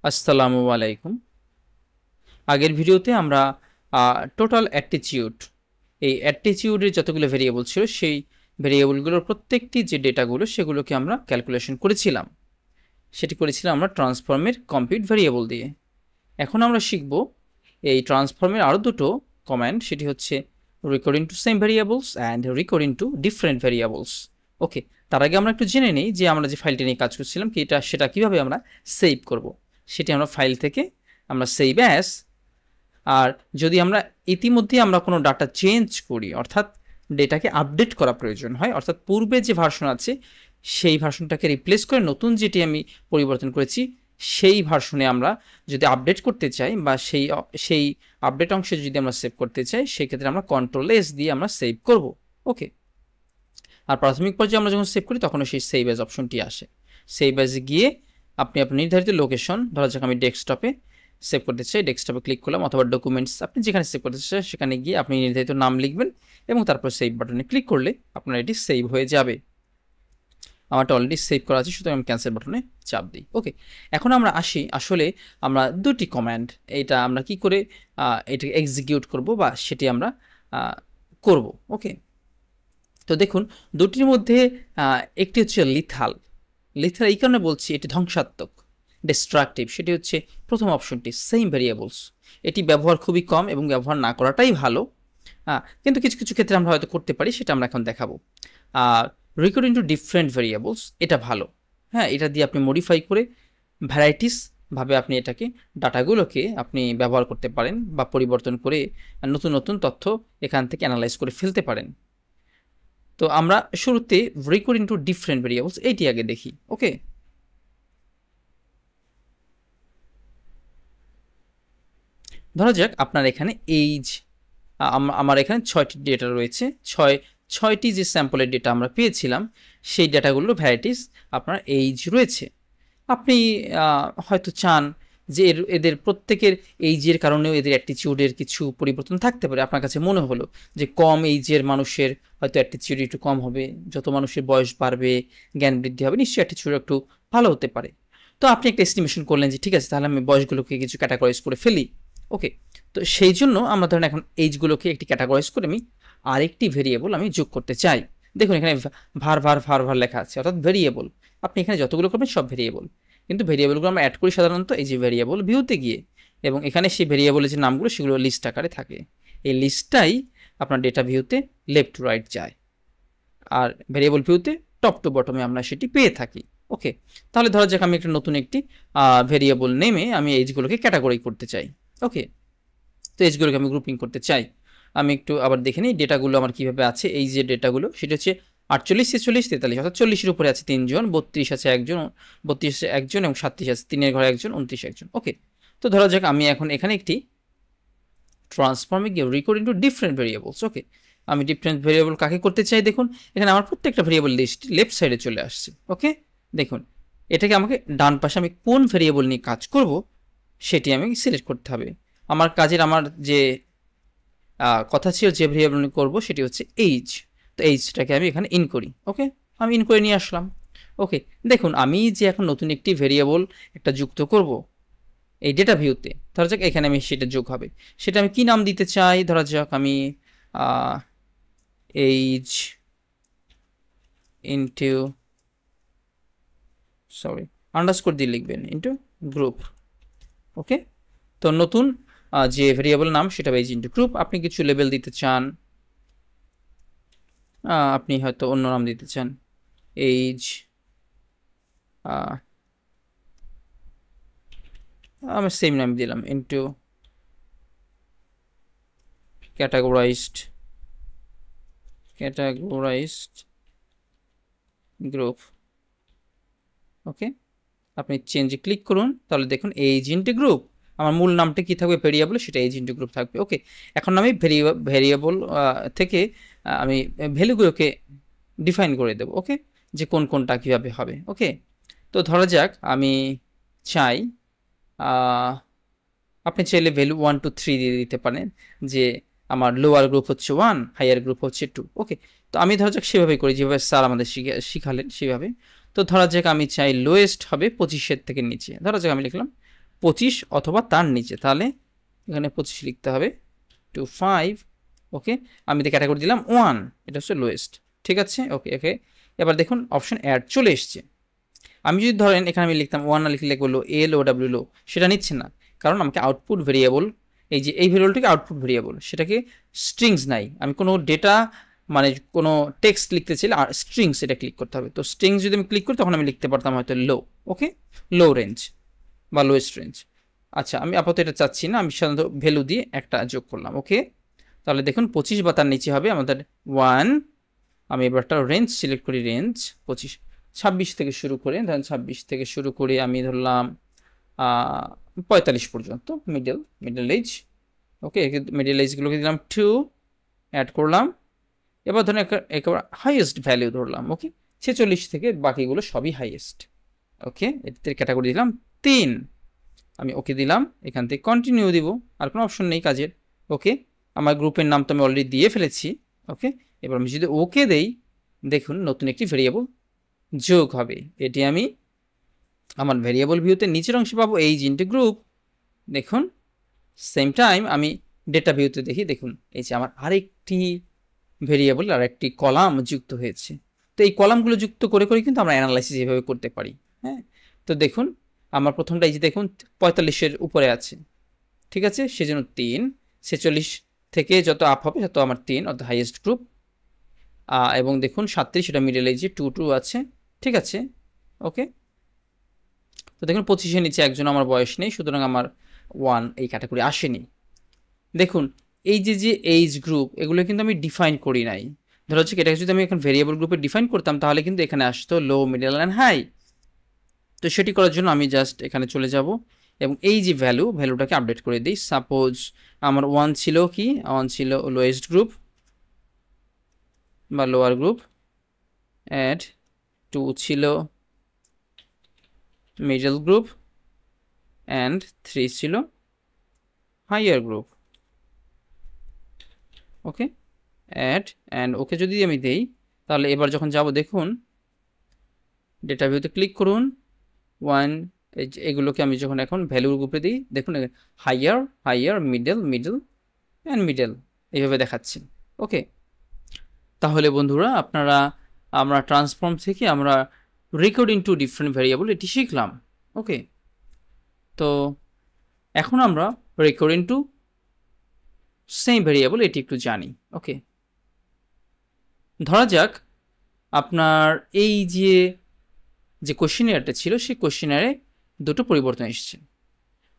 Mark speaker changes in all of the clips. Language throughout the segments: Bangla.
Speaker 1: আসসালামু আলাইকুম। আগের ভিডিওতে আমরা টোটাল অ্যাটিটিউড, এই অ্যাটিটিউডের যতগুলো ভেরিয়েবল ছিল সেই ভেরিয়েবলগুলোর প্রত্যেকটি যে ডেটাগুলো সেগুলোকে আমরা ক্যালকুলেশন করেছিলাম। সেটি করেছিলাম আমরা ট্রান্সফর্মের কম্পিউট ভেরিয়েবল দিয়ে। এখন আমরা শিখব এই ট্রান্সফর্মের আরও দুটো কমান্ড, সেটি হচ্ছে recoding to same variables and recoding to different variables. Okay, তার আগে আমরা একটু জেনে নিই যে আমরা যে ফাইলটি নিয়ে কাজ করছিলাম কি সেটা কীভাবে আমরা সেভ করব। সেটি আমরা ফাইল থেকে আমরা সেভ অ্যাস, আর যদি আমরা ইতিমধ্যে আমরা কোনো ডাটা চেঞ্জ করি, অর্থাৎ ডেটাকে আপডেট করা প্রয়োজন হয়, অর্থাৎ পূর্বে যে ভার্সন আছে সেই ভার্সনটাকে রিপ্লেস করে নতুন যেটি আমি পরিবর্তন করেছি সেই ভার্সনে আমরা যদি আপডেট করতে চাই বা সেই আপডেট অংশে যদি আমরা সেভ করতে চাই, সেক্ষেত্রে আমরা Ctrl+S দিয়ে আমরা সেভ করব। ওকে, আর প্রাথমিক পর্যায়ে আমরা যখন সেভ করি তখনও সেই সেভ অ্যাজ অপশনটি আসে। সেভ অ্যাজে গিয়ে আপনি আপনার নির্ধারিত লোকেশন, ধরা যাক আমি ডেস্কটপে সেভ করতে চাই, ডেস্কটপে ক্লিক করলাম, অথবা ডকুমেন্টস, আপনি যেখানে সেভ করতে চাই সেখানে গিয়ে আপনি নির্ধারিত নাম লিখবেন এবং তারপর সেভ বাটনে ক্লিক করলে আপনার এটি সেভ হয়ে যাবে। আমারটা অলরেডি সেভ করা আছে, সুতরাং আমি ক্যান্সেল বাটনে চাপ দিই। ওকে, এখন আমরা আসি, আসলে আমরা দুটি কমান্ড, এটা আমরা কি করে এটাকে এক্সিকিউট করব বা সেটি আমরা করব। ওকে, তো দেখুন দুটির মধ্যে একটি হচ্ছে লিথাল। লিথাল এই কারণে বলছি, এটি ধ্বংসাত্মক, ডিস্ট্রাকটিভ। সেটি হচ্ছে প্রথম অপশনটি, সেম ভেরিয়েবলস। এটি ব্যবহার খুবই কম এবং ব্যবহার না করাটাই ভালো, কিন্তু কিছু কিছু ক্ষেত্রে আমরা হয়তো করতে পারি, সেটা আমরা এখন দেখাবো। রিকর্ডিং টু ডিফারেন্ট ভেরিয়েবলস, এটা ভালো। হ্যাঁ, এটা দিয়ে আপনি মডিফাই করে ভ্যারাইটিস ভাবে আপনি এটাকে ডাটাগুলোকে আপনি ব্যবহার করতে পারেন বা পরিবর্তন করে নতুন নতুন তথ্য এখান থেকে অ্যানালাইজ করে ফেলতে পারেন। তো আমরা শুরুতে রিকর্ডিং টু ডিফারেন্ট ভেরিয়েবলস এইটি আগে দেখি। ওকে, ধরা যাক আপনার এখানে এইজ, আমার এখানে 6টি ডেটা রয়েছে, ছয়টি যে স্যাম্পলের ডেটা আমরা পেয়েছিলাম সেই ডেটাগুলোর ভ্যারাইটিস আপনার এইজ রয়েছে। আপনি হয়তো চান যে এদের প্রত্যেকের এইজের কারণেও এদের অ্যাটিটিউডের কিছু পরিবর্তন থাকতে পারে। আপনার কাছে মনে হলো যে কম এইজের মানুষের হয়তো অ্যাটিটিউড একটু কম হবে, যত মানুষের বয়স বাড়বে জ্ঞান বৃদ্ধি হবে, নিশ্চয়ই অ্যাটিটিউড একটু ভালো হতে পারে। তো আপনি একটা এস্টিমেশন করলেন যে ঠিক আছে, তাহলে আমি বয়সগুলোকে কিছু ক্যাটাগরাইজ করে ফেলি। ওকে, তো সেই জন্য আমরা ধরেন এখন এইজগুলোকে একটি ক্যাটাগরাইজ করে আমি আরেকটি ভেরিয়েবল আমি যোগ করতে চাই। দেখুন এখানে ভার লেখা আছে, অর্থাৎ ভেরিয়েবল। আপনি এখানে যতগুলো করবেন সব ভেরিয়েবল, কিন্তু ভেরিয়েবলগুলো আমরা অ্যাড করি সাধারণত এই যে ভেরিয়েবল ভিউতে গিয়ে, এবং এখানে সেই ভেরিয়েবলের যে নামগুলো সেগুলো লিস্ট আকারে থাকে। এই লিস্টটাই আপনার ডেটা ভিউতে লেফট টু রাইট যায়, আর ভেরিয়েবল ভিউতে টপ টু বটমে আমরা সেটি পেয়ে থাকি। ওকে, তাহলে ধরা যাক আমি একটা নতুন একটি ভেরিয়েবল নেমে আমি এইজগুলোকে ক্যাটাগরি করতে চাই। ওকে, তো এইজগুলোকে আমি গ্রুপিং করতে চাই। আমি একটু আবার দেখে নিই ডেটাগুলো আমার কীভাবে আছে। এই যে ডেটাগুলো সেটা হচ্ছে 48, 46, 43, অর্থাৎ 40-এর উপরে আছে 3 জন, 32 আছে 1 জন, 32 আছে 1 জন এবং 37 আছে 3-এর ঘরে 1 জন, 29 1 জন। ওকে, তো ধরা যাক আমি এখন এখানে একটি ট্রান্সফর্মে গিয়ে রিকর্ডিং টু ডিফারেন্ট ভেরিয়েবলস। ওকে, আমি ডিফারেন্ট ভেরিয়েবল কাকে করতে চাই, দেখুন এখানে আমার প্রত্যেকটা ভেরিয়েবল লিস্ট লেফট সাইডে চলে আসছে। ওকে, দেখুন এটাকে আমাকে ডান পাশে আমি কোন ভেরিয়েবল নিয়ে কাজ করব সেটি আমি সিলেক্ট করতে হবে। আমার কাজের আমার যে কথা ছিল যে ভেরিয়েবল নিয়ে করবো সেটি হচ্ছে এইজ। তো এইজটাকে আমি এখানে ইন করি। ওকে, আমি ইন করে নিয়ে আসলাম। ওকে, দেখুন আমি যে এখন নতুন একটি ভেরিয়েবল একটা যুক্ত করব এই ডেটা ভিউতে, ধরা যাক এখানে আমি সেটা যোগ হবে, সেটা আমি কি নাম দিতে চাই, ধরা যাক আমি এইজ ইনটু আন্ডারস্কোর দিয়ে লিখবেন ইনটু গ্রুপ। ওকে, তো নতুন যে ভেরিয়েবল নাম সেটা এইজ ইনটু গ্রুপ। আপনি কিছু লেবেল দিতে চান, আপনি হয়তো অন্য নাম দিতে চান, এইজ আমি সেম নাম দিলাম ইনটু ক্যাটাগরাইজড গ্রুপ। ওকে, আপনি চেঞ্জে ক্লিক করুন, তাহলে দেখুন এইজ ইনটু গ্রুপ, আমার মূল নামটা কি থাকবে ভেরিয়েবল, সেটা এইজ ইনটু গ্রুপ থাকবে। ওকে, এখন আমি ভেরিয়েবল থেকে আমি ভ্যালুগুলোকে ডিফাইন করে দেব। ওকে, যে কোনটা কীভাবে হবে। ওকে, তো ধরা যাক আমি চাই, আপনি চাইলে ভ্যালু 1 2 3 দিয়ে দিতে পারেন, যে আমার লোয়ার গ্রুপ হচ্ছে 1, হাইয়ার গ্রুপ হচ্ছে 2। ওকে, তো আমি ধরা যাক সেভাবেই করি যেভাবে স্যার আমাদের শিখালেন সেভাবে। তো ধরা যাক আমি চাই লোয়েস্ট হবে 25-এর থেকে নিচে, ধরা যাক আমি লিখলাম 25 অথবা তার নিচে, তাহলে এখানে 25 লিখতে হবে টু 5। ওকে, আমি তো ক্যাটাগরি দিলাম 1, এটা হচ্ছে লোয়েস্ট। ঠিক আছে, ওকে ওকে। এবার দেখুন অপশন অ্যাড চলে এসছে। আমি যদি ধরেন এখানে আমি লিখতাম 1 না লিখলে লিখবো এল ও ডাব্লিউ লো, সেটা নিচ্ছে না, কারণ আমাকে আউটপুট ভেরিয়েবল, এই যে এই ভেরিয়েবলটাকে আউটপুট ভেরিয়েবল, সেটাকে স্ট্রিংস নাই, আমি কোনো ডেটা মানে কোনো টেক্সট লিখতে চাইলে আর স্ট্রিংস এটা ক্লিক করতে হবে। তো স্ট্রিংস যদি আমি ক্লিক করি তখন আমি লিখতে পারতাম হয়তো লো। ওকে, লো রেঞ্জ বা লোয়েস্ট রেঞ্জ। আচ্ছা, আমি আপাতত এটা চাচ্ছি না, আমি সাধারণত ভ্যালু দিয়ে একটা যোগ করলাম। ওকে, তাহলে দেখুন 25 বা তার নিচে হবে আমাদের 1। আমি এবার একটা রেঞ্জ সিলেক্ট করি, রেঞ্জ 25, 26 থেকে শুরু করে, ধরেন 26 থেকে শুরু করে আমি ধরলাম 45 পর্যন্ত মিডল এজ। ওকে, মিডল এজগুলোকে দিলাম 2, অ্যাড করলাম। এবার ধরেন একেবারে হাইয়েস্ট ভ্যালু ধরলাম। ওকে, 46 থেকে বাকিগুলো সবই হাইয়েস্ট। ওকে, এটাতে ক্যাটাগরি দিলাম 3, আমি ওকে দিলাম, এখান থেকে কন্টিনিউ দিব, আর কোনো অপশন নেই কাজের। ওকে, আমার গ্রুপের নাম তো আমি অলরেডি দিয়ে ফেলেছি। ওকে, এবার আমি যদি ওকে দেই, দেখুন নতুন একটি ভেরিয়েবল যোগ হবে। এটি আমি আমার ভেরিয়েবল ভিউতে নিচের অংশে পাবো, এই ইনটু গ্রুপ। দেখুন সেম টাইম আমি ডেটা ভিউতে দেখি, দেখুন এই যে আমার আরেকটি ভেরিয়েবল আর একটি কলাম যুক্ত হয়েছে। তো এই কলামগুলো যুক্ত করে করে কিন্তু আমরা অ্যানালাইসিস এভাবে করতে পারি। হ্যাঁ, তো দেখুন আমার প্রথমটা এই যে দেখুন 45-এর উপরে আছে, ঠিক আছে, সেজন্য 3, 46 থেকে যত আপ হবে তত আমার 3 অর্থাৎ হাইয়েস্ট গ্রুপ। এবং দেখুন 37 সেটা মিডল এজে 2 আছে। ঠিক আছে, ওকে। তো দেখুন 25-এর নিচে একজন আমার বয়স নেই, সুতরাং আমার 1 এই ক্যাটাগরি আসেনি। দেখুন এই যে এইজ গ্রুপ, এগুলো কিন্তু আমি ডিফাইন করি নাই। ধরো হচ্ছে এটাকে যদি আমি এখন ভেরিয়েবল গ্রুপে ডিফাইন করতাম তাহলে কিন্তু এখানে আসতো লো, মিডল অ্যান্ড হাই। তো সেটি করার জন্য আমি জাস্ট এখানে চলে যাব এবং এই যে ভ্যালুটাকে আপডেট করে দিই। সাপোজ আমার 1 ছিল কি, 1 ছিল লোয়েস্ট গ্রুপ বা লোয়ার গ্রুপ, অ্যাড 2 ছিল মিডল গ্রুপ, অ্যান্ড 3 ছিল higher group. Okay, and okay যদি আমি দেই, তাহলে এবার যখন যাব দেখুন ডেটা ভিউতে ক্লিক করুন, 1 এগুলোকে আমি যখন এখন ভ্যালুর গ্রুপে দিই, দেখুন হাইয়ার মিডল অ্যান্ড মিডল এইভাবে দেখাচ্ছি। ওকে, তাহলে বন্ধুরা আমরা ট্রান্সফর্ম থেকে আমরা রেকর্ড ইনটু ডিফারেন্ট ভ্যারিয়েবল এটি শিখলাম। ওকে, তো এখন আমরা রেকর্ড ইনটু সেম ভ্যারিয়েবল এটি একটু জানি। ওকে, ধরা যাক আপনার এই যে কোশ্চেনারটা ছিল সেই কোশ্চেনারে দুটো পরিবর্তন এসেছে।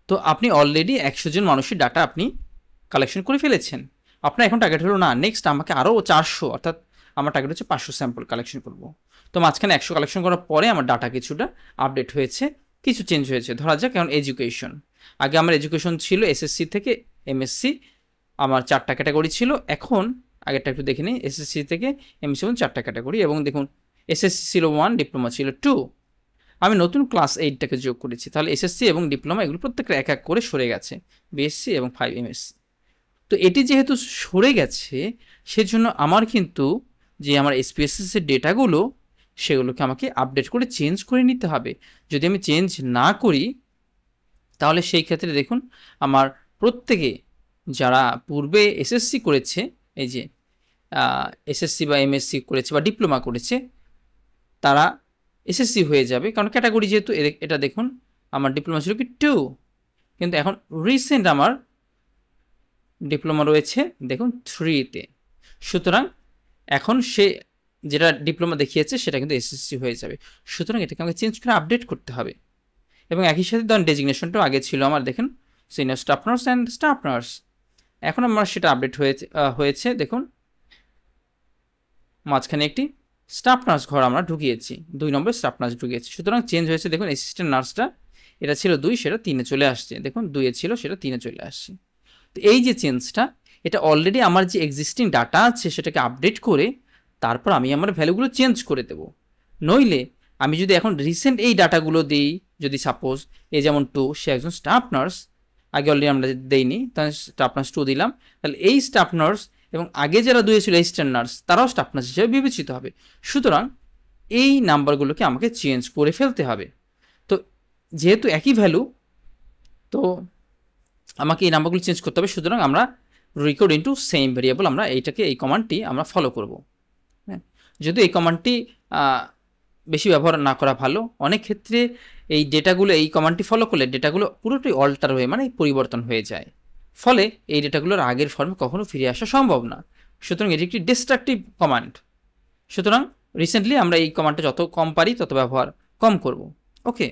Speaker 1: তো আপনি অলরেডি 100 জন মানুষের ডাটা আপনি কালেকশন করে ফেলেছেন। আপনার এখন টার্গেট হলো না নেক্সট আমাকে আরও 400, অর্থাৎ আমার টার্গেট হচ্ছে 500 স্যাম্পল কালেকশন করব। তো মাঝখানে 100 কালেকশন করার পরে আমার ডাটা কিছুটা আপডেট হয়েছে, কিছু চেঞ্জ হয়েছে। ধরা যাক এখন এডুকেশন, আগে আমার এডুকেশন ছিল এসএসসি থেকে এমএসসি, আমার 4টা ক্যাটাগরি ছিল। এখন আগেরটা একটু দেখে নিই, এসএসসি থেকে এমএসসি 4টা ক্যাটাগরি, এবং দেখুন এসএসসি ছিল 1, ডিপ্লোমা ছিল 2। আমি নতুন ক্লাস 8টাকে যোগ করেছি, তাহলে এসএসসি এবং ডিপ্লোমা এগুলো প্রত্যেকটা এক এক করে সরে গেছে, বিএসসি এবং 5 এমএসসি। তো এটি যেহেতু সরে গেছে সেজন্য আমার কিন্তু যে আমার এসপিএসএস এর ডেটাগুলো সেগুলোকে আমাকে আপডেট করে চেঞ্জ করে নিতে হবে। যদি আমি চেঞ্জ না করি তাহলে সেই ক্ষেত্রে দেখুন আমার প্রত্যেকে যারা পূর্বে এসএসসি করেছে, এই যে এসএসসি বা এমএসসি করেছে বা ডিপ্লোমা করেছে, তারা এসএসসি হয়ে যাবে, কারণ ক্যাটাগরি যেহেতু এটা দেখুন আমার ডিপ্লোমা ছিল কি 2, কিন্তু এখন রিসেন্ট আমার ডিপ্লোমা রয়েছে দেখুন 3-তে। সুতরাং এখন সে যেটা ডিপ্লোমা দেখিয়েছে সেটা কিন্তু এসএসসি হয়ে যাবে। সুতরাং এটাকে আমাকে চেঞ্জ করে আপডেট করতে হবে। এবং একই সাথে ধরুন ডেজিগনেশনটাও আগে ছিল আমার দেখুন senior staff nurse and staff nurse, এখন আমার সেটা আপডেট হয়েছে দেখুন মাঝখানে একটি স্টাফ নার্স ঘর আমরা ঢুকিয়েছি, 2 নম্বর স্টাফ নার্স ঢুকিয়েছি। সুতরাং চেঞ্জ হয়েছে দেখুন অ্যাসিস্ট্যান্ট নার্সটা, এটা ছিল 2 সেটা 3-এ চলে আসছে, দেখুন 2-এ ছিল সেটা 3-এ চলে আসছে। তো এই যে চেঞ্জটা, এটা অলরেডি আমার যে এক্সিস্টিং ডাটা আছে সেটাকে আপডেট করে তারপর আমি আমার ভ্যালুগুলো চেঞ্জ করে দেব। নইলে আমি যদি এখন রিসেন্ট এই ডাটাগুলো দিই, যদি সাপোজ এই যেমন 2 সে একজন স্টাফ নার্স, আগে অলরেডি আমরা দেইনি, তাহলে স্টাফ নার্স 2 দিলাম, তাহলে এই স্টাফ নার্স এবং আগে যারা 2 ছিল অ্যাসিস্ট্যান্ট নার্স তারাও স্টাফ নার্স হিসেবে বিবেচিত হবে। সুতরাং এই নাম্বারগুলোকে আমাকে চেঞ্জ করে ফেলতে হবে। তো যেহেতু একই ভ্যালু তো আমাকে এই নাম্বারগুলো চেঞ্জ করতে হবে, সুতরাং আমরা রেকর্ড ইনটু সেম ভেরিয়েবল আমরা এইটাকে এই কমান্ডটি আমরা ফলো করব। হ্যাঁ, যদিও এই কমান্ডটি বেশি ব্যবহার না করা ভালো, অনেক ক্ষেত্রে এই ডেটাগুলো এই কমান্ডটি ফলো করলে ডেটাগুলো পুরোটাই অল্টার হয়ে মানে পরিবর্তন হয়ে যায়, ফলে এই ডেটাগুলোর আগের ফর্মে কখনো ফিরে আসা সম্ভব না। সুতরাং এটি একটি ডিস্ট্রাকটিভ কমান্ড, সুতরাং রিসেন্টলি আমরা এই কমান্ডটা যত কম পারি তত ব্যবহার কম করব। ওকে,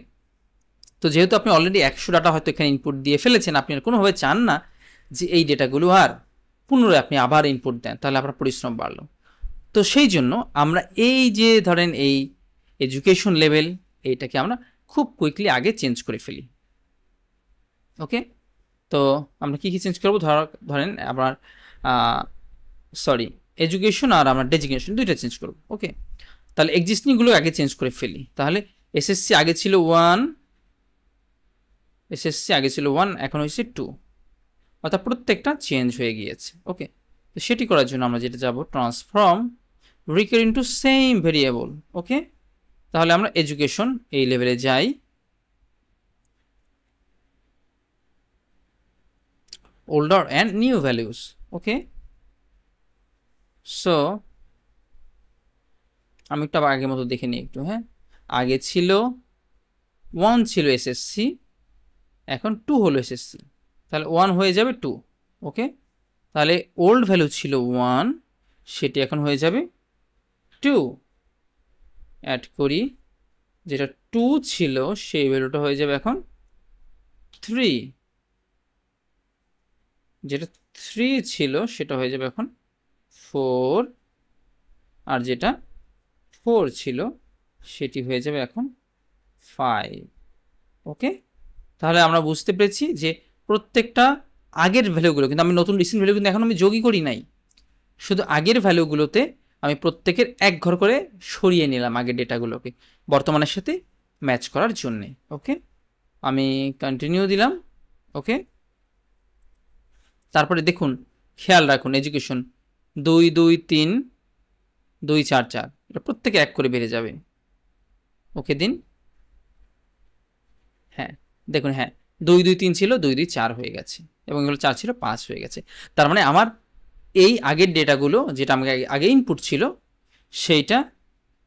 Speaker 1: তো যেহেতু আপনি অলরেডি 100 ডাটা হয়তো এখানে ইনপুট দিয়ে ফেলেছেন, আপনি আর কোনোভাবে চান না যে এই ডেটাগুলো আর পুনরায় আপনি আবার ইনপুট দেন, তাহলে আপনার পরিশ্রম বাড়লো। তো সেই জন্য আমরা এই যে ধরেন এই এডুকেশন লেভেল এইটাকে আমরা খুব কুইকলি আগে চেঞ্জ করে ফেলি। ওকে, তো আমরা কি কি চেঞ্জ করবো, ধরেন আপনার এডুকেশন আর আমরা ডেজিগনেশন দুইটা চেঞ্জ করবো। ওকে, তাহলে এক্সিস্টিংগুলো আগে চেঞ্জ করে ফেলি। তাহলে এসএসসি আগে ছিল 1, এসএসসি আগে ছিল 1, এখন হয়েছে 2, অর্থাৎ প্রত্যেকটা চেঞ্জ হয়ে গিয়েছে। ওকে, তো সেটি করার জন্য আমরা যেটা যাব transform recode into same variable. Okay, তাহলে আমরা এডুকেশন এই লেভেলে যাই, older and new values. Okay, so আমি একটু আগের মতো দেখে নিই একটু। হ্যাঁ, আগে ছিল 1 ছিল এসএসসি, এখন 2 হলো এসএসসি, তাহলে 1 হয়ে যাবে 2। ওকে, তাহলে ওল্ড ভ্যালু ছিল 1, সেটি এখন হয়ে যাবে 2। অ্যাড করি, যেটা 2 ছিল সেই ভ্যালুটা হয়ে যাবে এখন 3, যেটা 3 ছিল সেটা হয়ে যাবে এখন 4, আর যেটা 4 ছিল সেটি হয়ে যাবে এখন 5। ওকে, তাহলে আমরা বুঝতে পেরেছি যে প্রত্যেকটা আগের ভ্যালুগুলো কিন্তু আমি নতুন রিসেন্ট ভ্যালু কিন্তু এখন আমি যোগই করি নাই, শুধু আগের ভ্যালুগুলোতে আমি প্রত্যেকের এক ঘর করে সরিয়ে নিলাম আগের ডেটাগুলোকে বর্তমানের সাথে ম্যাচ করার জন্যে। ওকে, আমি কন্টিনিউ দিলাম। ওকে, তারপরে দেখুন, খেয়াল রাখুন এডুকেশন 2 2 3 2 4 4 এটা প্রত্যেকে এক করে বেড়ে যাবে। ওকে দিন, হ্যাঁ দেখুন, হ্যাঁ 2 2 3 ছিল 2 2 4 হয়ে গেছে, এবং এগুলো 4 ছিল 5 হয়ে গেছে। তার মানে আমার এই আগের ডেটাগুলো যেটা আমাকে আগে ইনপুট ছিল সেইটা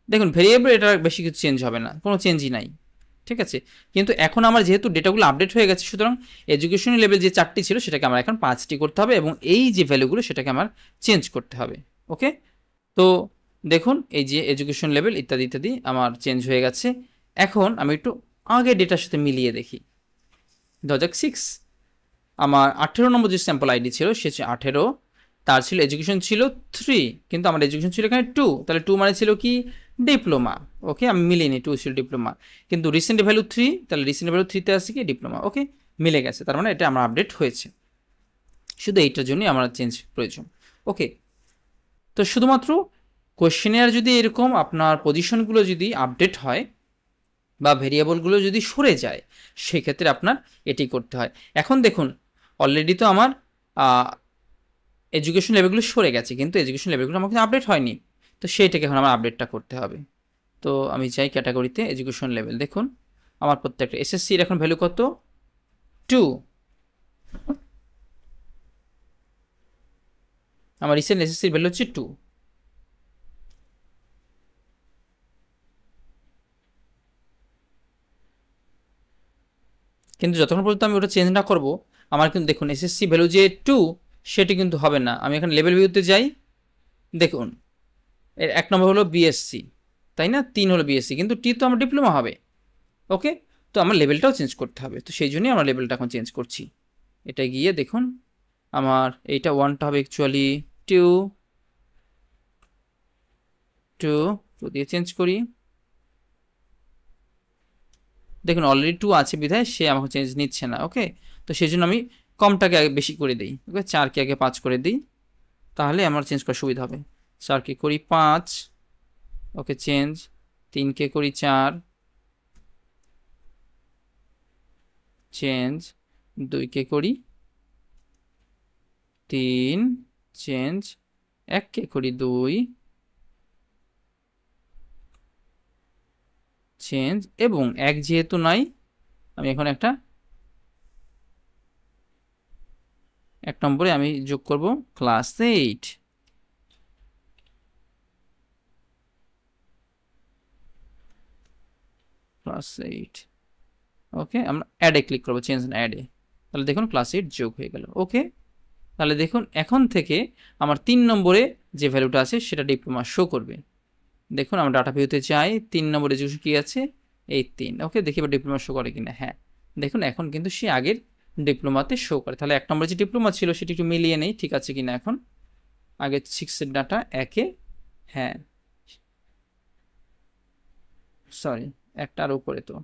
Speaker 1: দেখুন ভেরিয়েবল, এটা বেশি কিছু চেঞ্জ হবে না, কোনো চেঞ্জই নাই। ঠিক আছে, কিন্তু এখন আমার যেহেতু ডেটাগুলো আপডেট হয়ে গেছে, সুতরাং এডুকেশন লেভেল যে 4টি ছিল সেটাকে আমার এখন 5টি করতে হবে, এবং এই যে ভ্যালুগুলো সেটাকে আমার চেঞ্জ করতে হবে। ওকে, তো দেখুন এই যে এডুকেশন লেভেল ইত্যাদি ইত্যাদি আমার চেঞ্জ হয়ে গেছে। এখন আমি একটু আগে ডেটার সাথে মিলিয়ে দেখি। 2006 আমার 18 নম্বর যে স্যাম্পল আইডি ছিল সে 18, তার ছিল এডুকেশন ছিল 3, কিন্তু আমার এডুকেশন ছিল এখানে 2, তাহলে 2 মানে ছিল কি ডিপ্লোমা। ওকে, আমি মিলিয়ে নিই, 2 ছিল ডিপ্লোমা, কিন্তু রিসেন্ট ভ্যালু 3, তাহলে রিসেন্ট ভ্যালু 3তে আসছে কি ডিপ্লোমা। ওকে, মিলে গেছে, তার মানে এটা আমার আপডেট হয়েছে, শুধু এইটার জন্যই আমার চেঞ্জ প্রয়োজন। ওকে, তো শুধুমাত্র কোয়েশ্চেনের যদি এরকম আপনার পজিশনগুলো যদি আপডেট হয় বা ভেরিয়েবলগুলো যদি সরে যায়, সেক্ষেত্রে আপনার এটি করতে হয়। এখন দেখুন অলরেডি তো আমার এডুকেশন লেভেলগুলো সরে গেছে, কিন্তু এডুকেশন লেভেলগুলো আমাকে আপডেট হয়নি, তো সেইটাকে এখন আমার আপডেটটা করতে হবে। তো আমি যাই ক্যাটাগরিতে, এডুকেশন লেভেল, দেখুন আমার প্রত্যেকটা এসএসসির এখন ভ্যালু কত 2, আমার রিসেন্ট এসএসসির ভ্যালু হচ্ছে 2। কিন্তু যতক্ষণ পর্যন্ত আমি ওটা চেঞ্জ না করবো, আমার কিন্তু দেখুন এসএসসি ভ্যালু যে 2 সেটি কিন্তু হবে না। আমি এখন লেভেল ভিউতে যাই, দেখুন এর 1 নম্বর হলো বিএসসি, তাই না, 3 হলো বিএসসি, কিন্তু টি তো আমার ডিপ্লোমা হবে। ওকে, তো আমার লেভেলটাও চেঞ্জ করতে হবে, তো সেই জন্যই আমরা লেভেলটা এখন চেঞ্জ করছি। এটা গিয়ে দেখুন আমার এইটা 1টা হবে অ্যাকচুয়ালি 2 2 দিয়ে চেঞ্জ করি। দেখুন অলরেডি 2 আছে বিধায় সে আমাকে চেঞ্জ নিচ্ছে না। ওকে, তো সেই জন্য আমি কমটাকে আগে বেশি করে দিই। ওকে, 4কে আগে 5 করে দিই, তাহলে আমার চেঞ্জ করার সুবিধা হবে। 4কে করি 5, ওকে চেঞ্জ, 3কে করি 4 চেঞ্জ, 2কে করি 3 চেঞ্জ, 1কে করি 2 চেঞ্জ, এবং 1 যেহেতু নাই আমি এখন একটা 1 নম্বরে আমি যোগ করব ক্লাস 8, ক্লাস 8। ওকে, আমরা অ্যাডে ক্লিক করবো, চেঞ্জ অ্যাডে। তাহলে দেখুন ক্লাস 8 যোগ হয়ে গেল। ওকে, তাহলে দেখুন এখন থেকে আমার 3 নম্বরে যে ভ্যালুটা আছে সেটা ডিপ্লোমা শো করবে। দেখুন আমরা ডাটা ভিউতে যাই, 3 নম্বরে যে কি আছে, এই 3। ওকে, দেখি এবার ডিপ্লোমা শো করে কিনা। হ্যাঁ, দেখুন এখন কিন্তু সে আগের ডিপ্লোমাতে শো করে। তাহলে 1 নম্বরে যে ডিপ্লোমা ছিল সেটা একটু মিলিয়ে নেই, ঠিক আছে কিনা। এখন আগের 6 এর ডাটা 1-এ, হ্যাঁ সরি একটার উপরে তো,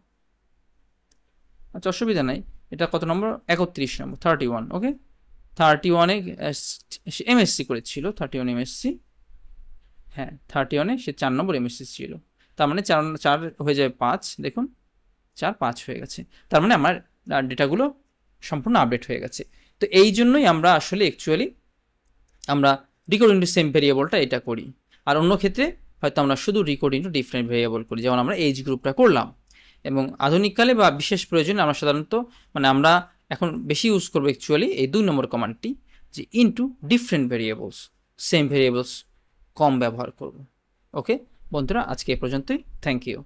Speaker 1: আচ্ছা অসুবিধা নাই। এটা কত নম্বর, 31 নম্বর, 31। ওকে, 31-এ এমএসসি করেছিল, 31 এমএসসি, হ্যাঁ 31-এ সে 4 নম্বর এমএসসি ছিল। তার মানে 4 হয়ে যাবে 5, দেখুন 4 5 হয়ে গেছে। তার মানে আমার ডেটাগুলো সম্পূর্ণ আপডেট হয়ে গেছে। তো এই জন্যই আমরা আসলে অ্যাকচুয়ালি আমরা রেকর্ড ইন্টু সেম ভেরিয়েবলটা এটা করি। আর অন্য ক্ষেত্রে হয়তো আমরা শুধু রেকর্ড ইন্টু ডিফারেন্ট ভেরিয়েবল করি, যেমন আমরা এজ গ্রুপটা করলাম। এবং আধুনিককালে বা বিশেষ প্রয়োজনে আমরা সাধারণত মানে আমরা এখন বেশি ইউজ করবো অ্যাকচুয়ালি এই 2 নম্বর কমান্ডটি, যে into different variables, same variables কম ব্যবহার করব। ওকে বন্ধুরা, আজকে এ পর্যন্তই। Thank you.